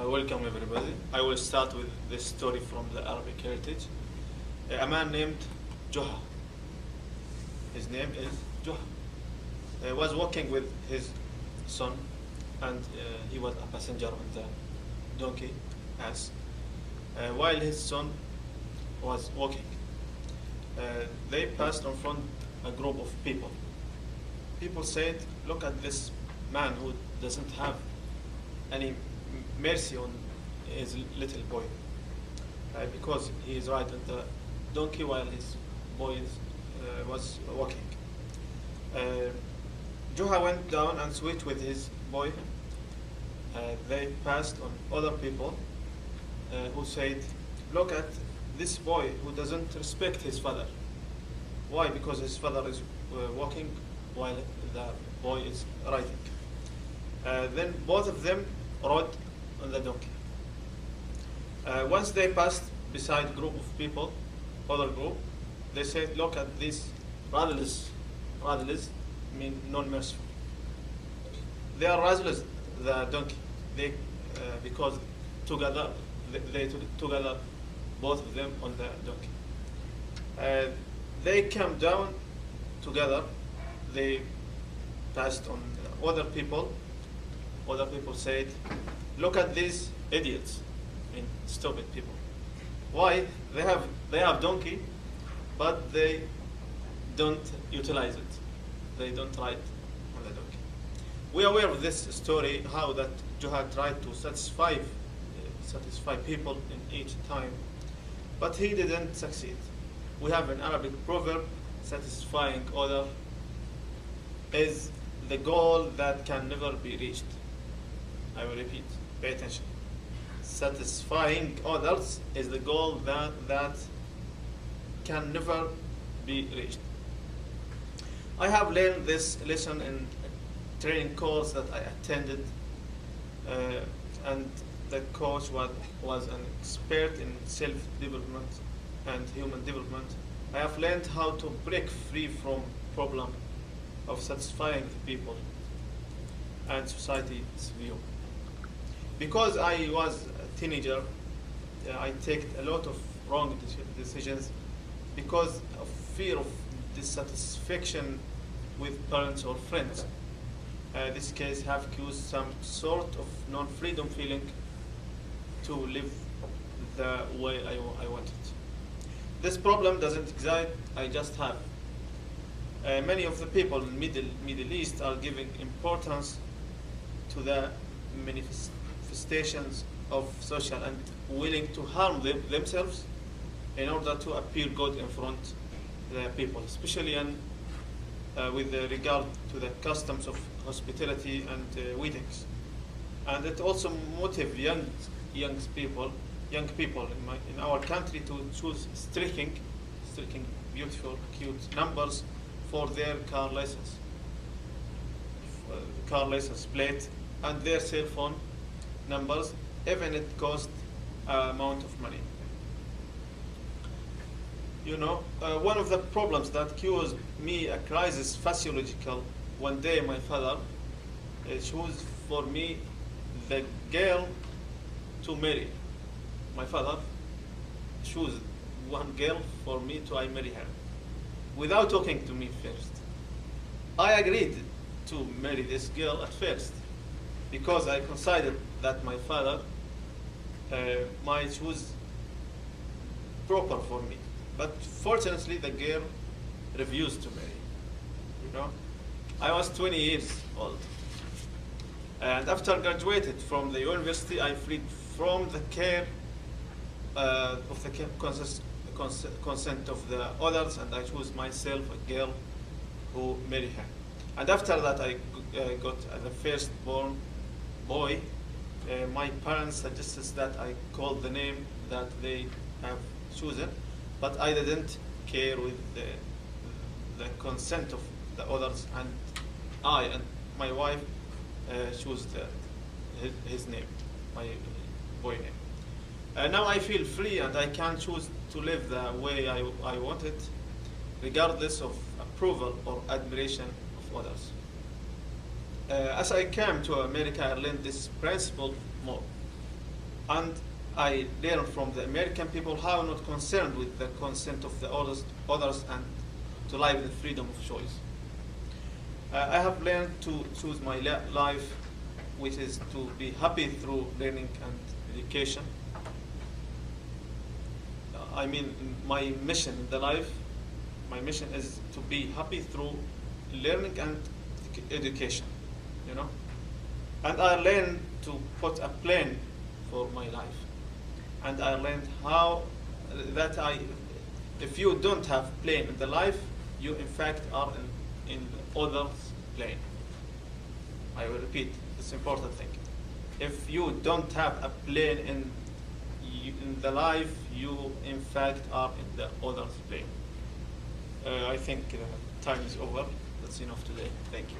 Welcome everybody. I will start with this story from the Arabic heritage. A man named Juha. His name is Juha. Was walking with his son, and he was a passenger on the donkey ass. While his son was walking, they passed in front a group of people. People said, "Look at this man who doesn't have any mercy on his little boy, because he is riding the donkey while his boy was walking." Juha went down and switched with his boy. They passed on other people who said, "Look at this boy who doesn't respect his father." Why? Because his father is walking while the boy is riding. Then both of them rode on the donkey. Once they passed beside a group of people, other group, they said, "Look at these radicals." Radicals mean non-merciful. They are radicals, the donkey. They because together they together both of them on the donkey. They came down together. They passed on other people. Other people said, "Look at these idiots," I mean stupid people. Why? They have donkey, but they don't utilize it. They don't ride on the donkey. We are aware of this story, how that Juha tried to satisfy people in each time, but he didn't succeed. We have an Arabic proverb, "Satisfying other is the goal that can never be reached." I will repeat, pay attention. Satisfying others is the goal that can never be reached. I have learned this lesson in a training course that I attended, and the coach was an expert in self-development and human development. I have learned how to break free from problem of satisfying the people and society's view. Because I was a teenager, I take a lot of wrong decisions because of fear of dissatisfaction with parents or friends. This case have caused some sort of non-freedom feeling to live the way I wanted. This problem doesn't exist, I just have. Many of the people in Middle East are giving importance to the manifestations of social and willing to harm themselves in order to appear good in front of the people, especially with regard to the customs of hospitality and weddings. And it also motivates young people in our country to choose striking beautiful, cute numbers for their car license plate and their cell phone numbers, even it costs an amount of money. You know, one of the problems that caused me a crisis physiological, one day my father chose for me the girl to marry. My father chose one girl for me to marry her without talking to me first. I agreed to marry this girl at first because I considered that my father might choose proper for me. But fortunately, the girl refused to marry. You know, I was 20 years old, and after graduated from the university, I freed from the care of the consent of the others, and I chose myself a girl who marry her. And after that, I got the firstborn boy. My parents suggested that I call the name that they have chosen, but I didn't care with the consent of the others, and I and my wife chose his name, my boy name. Now I feel free and I can choose to live the way I want it, regardless of approval or admiration of others. As I came to America, I learned this principle more. And I learn from the American people how not concerned with the consent of the others and to live in freedom of choice. I have learned to choose my life, which is to be happy through learning and education. I mean, my mission in the life, my mission is to be happy through learning and education, you know. And I learned to put a plan for my life. And I learned how that if you don't have plan in the life, you in fact are in others' plan. I will repeat this important thing. If you don't have a plan in the life, you in fact are in the other's plan. I think time is over. That's enough today. Thank you.